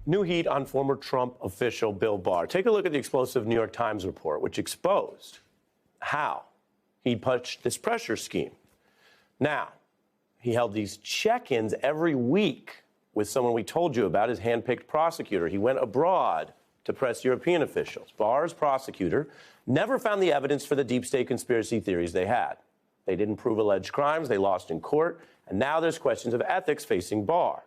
New heat on former Trump official Bill Barr. Take a look at the explosive New York Times report, which exposed how he punched this pressure scheme. Now, he held these check-ins every week with someone we told you about, his handpicked prosecutor. He went abroad to press European officials. Barr's prosecutor never found the evidence for the deep state conspiracy theories they had. They didn't prove alleged crimes, they lost in court, and now there's questions of ethics facing Barr.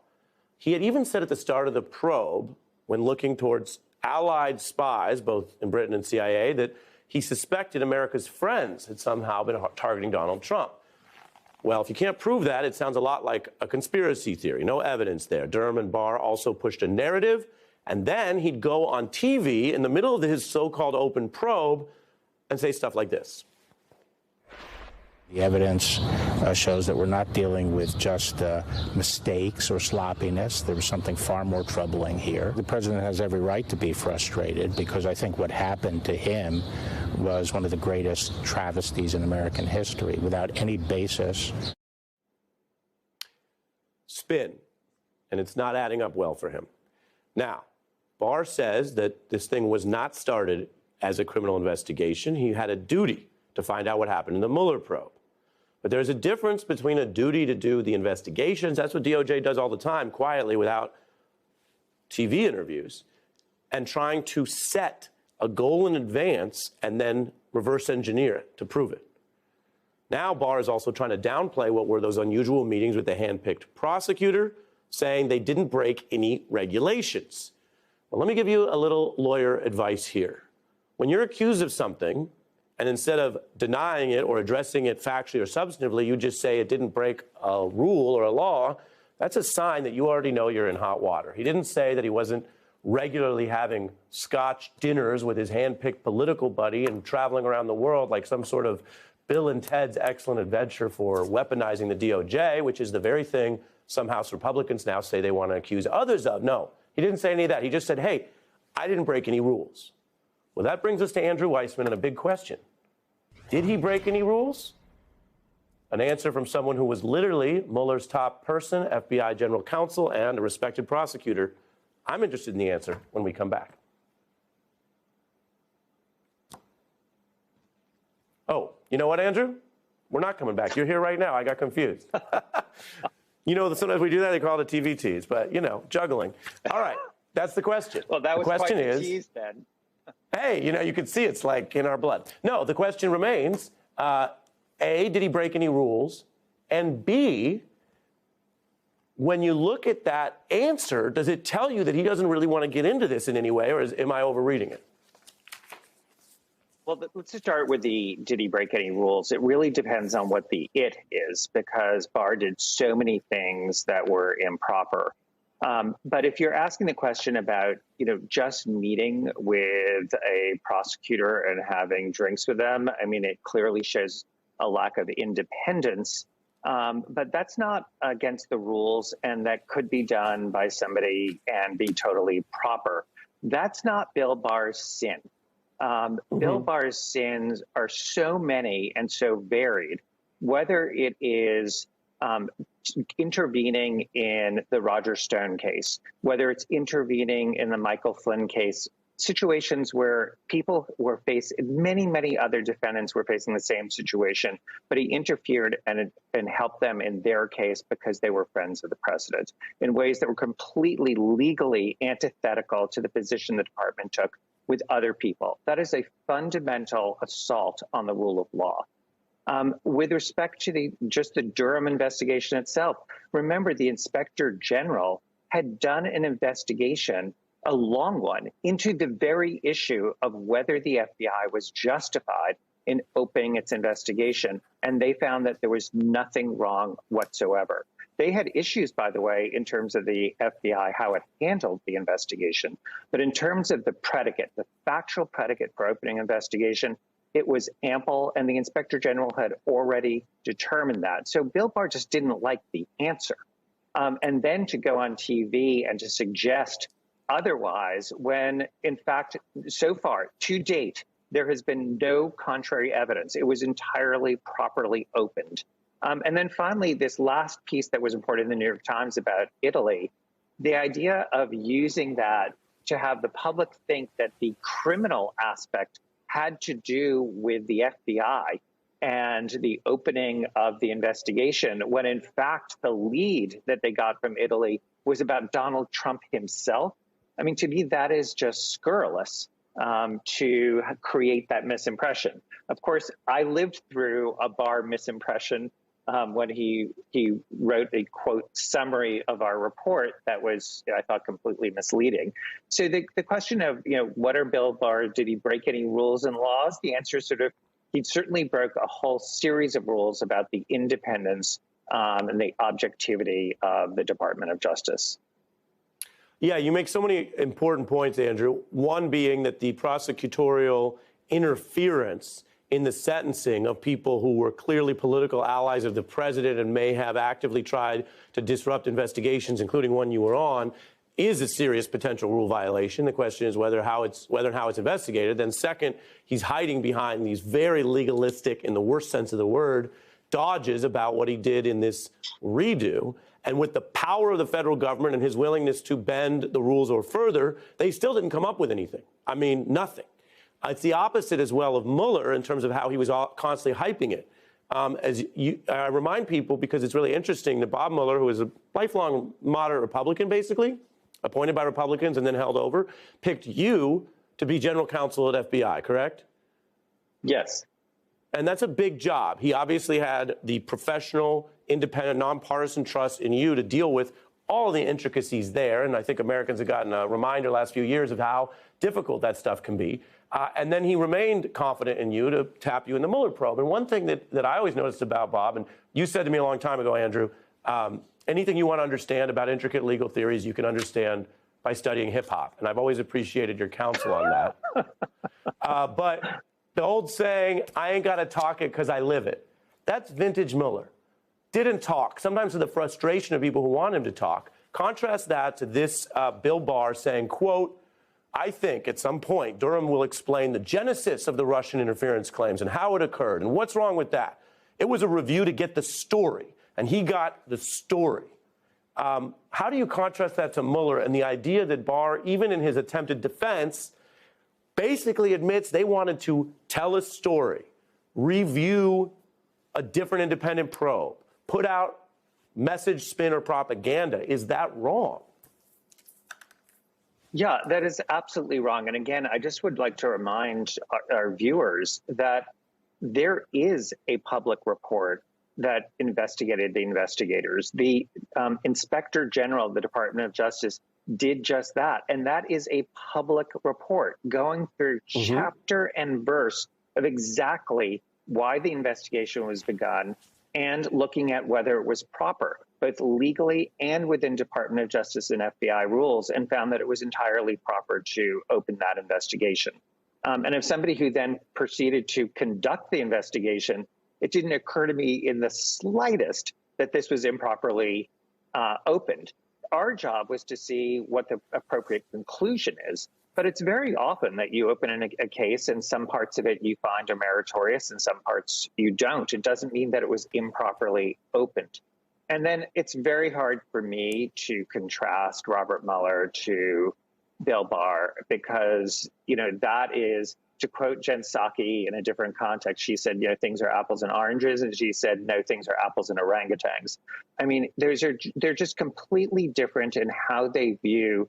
He had even said at the start of the probe, when looking towards allied spies, both in Britain and CIA, that he suspected America's friends had somehow been targeting Donald Trump. Well, if you can't prove that, it sounds a lot like a conspiracy theory. No evidence there. Durham and Barr also pushed a narrative, and then he'd go on TV in the middle of his so-called open probe and say stuff like this. The evidence shows that we're not dealing with just mistakes or sloppiness. There was something far more troubling here. The president has every right to be frustrated because I think what happened to him was one of the greatest travesties in American history without any basis. Spin, and it's not adding up well for him. Now, Barr says that this thing was not started as a criminal investigation. He had a duty to find out what happened in the Mueller probe. But there's a difference between a duty to do the investigations, that's what DOJ does all the time, quietly, without TV interviews, and trying to set a goal in advance and then reverse engineer it to prove it. Now Barr is also trying to downplay what were those unusual meetings with the handpicked prosecutor, saying they didn't break any regulations. Well, let me give you a little lawyer advice here. When you're accused of something, and instead of denying it or addressing it factually or substantively, you just say it didn't break a rule or a law, that's a sign that you already know you're in hot water. He didn't say that he wasn't regularly having Scotch dinners with his hand-picked political buddy and traveling around the world like some sort of Bill and Ted's Excellent Adventure for weaponizing the DOJ, which is the very thing some House Republicans now say they want to accuse others of. No, he didn't say any of that. He just said, hey, I didn't break any rules. Well, that brings us to Andrew Weissmann and a big question. Did he break any rules? An answer from someone who was literally Mueller's top person, FBI general counsel, and a respected prosecutor. I'm interested in the answer when we come back. Oh, you know what, Andrew? We're not coming back. You're here right now. I got confused. You know, sometimes we do that. They call it a TV tease, but, you know, juggling. All right. That's the question. Well, that was the question quite the is, tease then. hey, you know, you can see it's like in our blood. No, the question remains, A, did he break any rules? And B, when you look at that answer, does it tell you that he doesn't really want to get into this in any way, or am I overreading it? Well, let's start with did he break any rules? It really depends on what the it is, because Barr did so many things that were improper. But if you're asking the question about, you know, just meeting with a prosecutor and having drinks with them, I mean, it clearly shows a lack of independence. But that's not against the rules, and that could be done by somebody and be totally proper. That's not Bill Barr's sin. Bill Barr's sins are so many and so varied, whether it is intervening in the Roger Stone case, whether it's intervening in the Michael Flynn case, situations where people were many other defendants were facing the same situation, but he interfered and helped them in their case because they were friends of the president in ways that were completely legally antithetical to the position the department took with other people. That is a fundamental assault on the rule of law. With respect to just the Durham investigation itself, remember the Inspector General had done an investigation, a long one, into the very issue of whether the FBI was justified in opening its investigation, and they found that there was nothing wrong whatsoever. They had issues, by the way, in terms of the FBI, how it handled the investigation. But in terms of the predicate, the factual predicate for opening investigation, it was ample, and the Inspector General had already determined that. So Bill Barr just didn't like the answer. And then to go on TV and to suggest otherwise, when in fact, so far, to date, there has been no contrary evidence. It was entirely properly opened. And then finally, this last piece that was reported in the New York Times about Italy, the idea of using that to have the public think that the criminal aspect had to do with the FBI and the opening of the investigation, when in fact the lead that they got from Italy was about Donald Trump himself. I mean, to me, that is just scurrilous to create that misimpression. Of course, I lived through a Barr misimpression when he wrote a, quote, summary of our report that was, I thought, completely misleading. So the question of, what are Bill Barr, did he break any rules and laws? The answer is he certainly broke a whole series of rules about the independence and the objectivity of the Department of Justice. Yeah, you make so many important points, Andrew. One being that the prosecutorial interference in the sentencing of people who were clearly political allies of the president and may have actively tried to disrupt investigations, including one you were on, is a serious potential rule violation. The question is whether and how it's investigated. Then second, he's hiding behind these very legalistic, in the worst sense of the word, dodges about what he did in this redo. And with the power of the federal government and his willingness to bend the rules or further, they still didn't come up with anything. I mean, nothing. It's the opposite as well of Mueller in terms of how he was constantly hyping it. I remind people, because it's really interesting, that Bob Mueller, who is a lifelong moderate Republican, basically, appointed by Republicans and then held over, picked you to be general counsel at FBI, correct? Yes. And that's a big job. He obviously had the professional, independent, nonpartisan trust in you to deal with all the intricacies there. And I think Americans have gotten a reminder last few years of how difficult that stuff can be. And then he remained confident in you to tap you in the Mueller probe. And one thing that I always noticed about Bob, and you said to me a long time ago, Andrew, anything you want to understand about intricate legal theories, you can understand by studying hip hop. And I've always appreciated your counsel on that. But the old saying, I ain't got to talk it because I live it. That's vintage Mueller. Didn't talk, sometimes to the frustration of people who want him to talk. Contrast that to this Bill Barr saying, quote, I think at some point Durham will explain the genesis of the Russian interference claims and how it occurred and what's wrong with that. It was a review to get the story, and he got the story. How do you contrast that to Mueller and the idea that Barr, even in his attempted defense, basically admits they wanted to tell a story, review a different independent probe, put out message, spin, or propaganda? Is that wrong? Yeah, that is absolutely wrong. And again, I just would like to remind our viewers that there is a public report that investigated the investigators. The Inspector General of the Department of Justice did just that. And that is a public report going through chapter and verse of exactly why the investigation was begun and looking at whether it was proper, both legally and within Department of Justice and FBI rules, and found that it was entirely proper to open that investigation. And if somebody who then proceeded to conduct the investigation, it didn't occur to me in the slightest that this was improperly opened. Our job was to see what the appropriate conclusion is. But it's very often that you open a case and some parts of it you find are meritorious and some parts you don't. It doesn't mean that it was improperly opened. And then it's very hard for me to contrast Robert Mueller to Bill Barr because, that is, to quote Jen Psaki in a different context, she said, things are apples and oranges. And she said, no, things are apples and orangutans. I mean, they're just completely different in how they view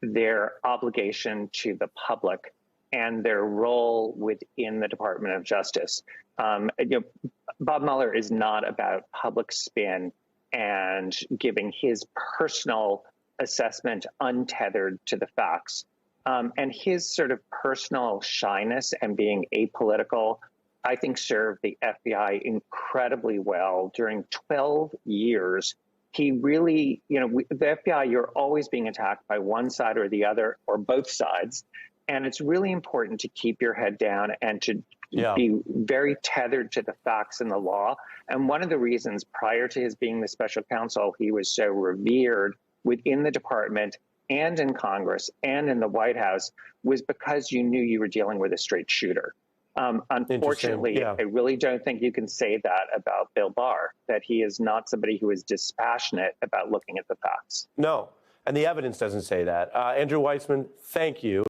their obligation to the public and their role within the Department of Justice. Bob Mueller is not about public spin and giving his personal assessment untethered to the facts. And his sort of personal shyness and being apolitical, I think, served the FBI incredibly well during 12 years. He really, the FBI, you're always being attacked by one side or the other or both sides. And it's really important to keep your head down and to be very tethered to the facts and the law. And one of the reasons prior to his being the special counsel, he was so revered within the department and in Congress and in the White House was because you knew you were dealing with a straight shooter. Unfortunately, I really don't think you can say that about Bill Barr, that he is not somebody who is dispassionate about looking at the facts. No. And the evidence doesn't say that. Andrew Weissmann, thank you.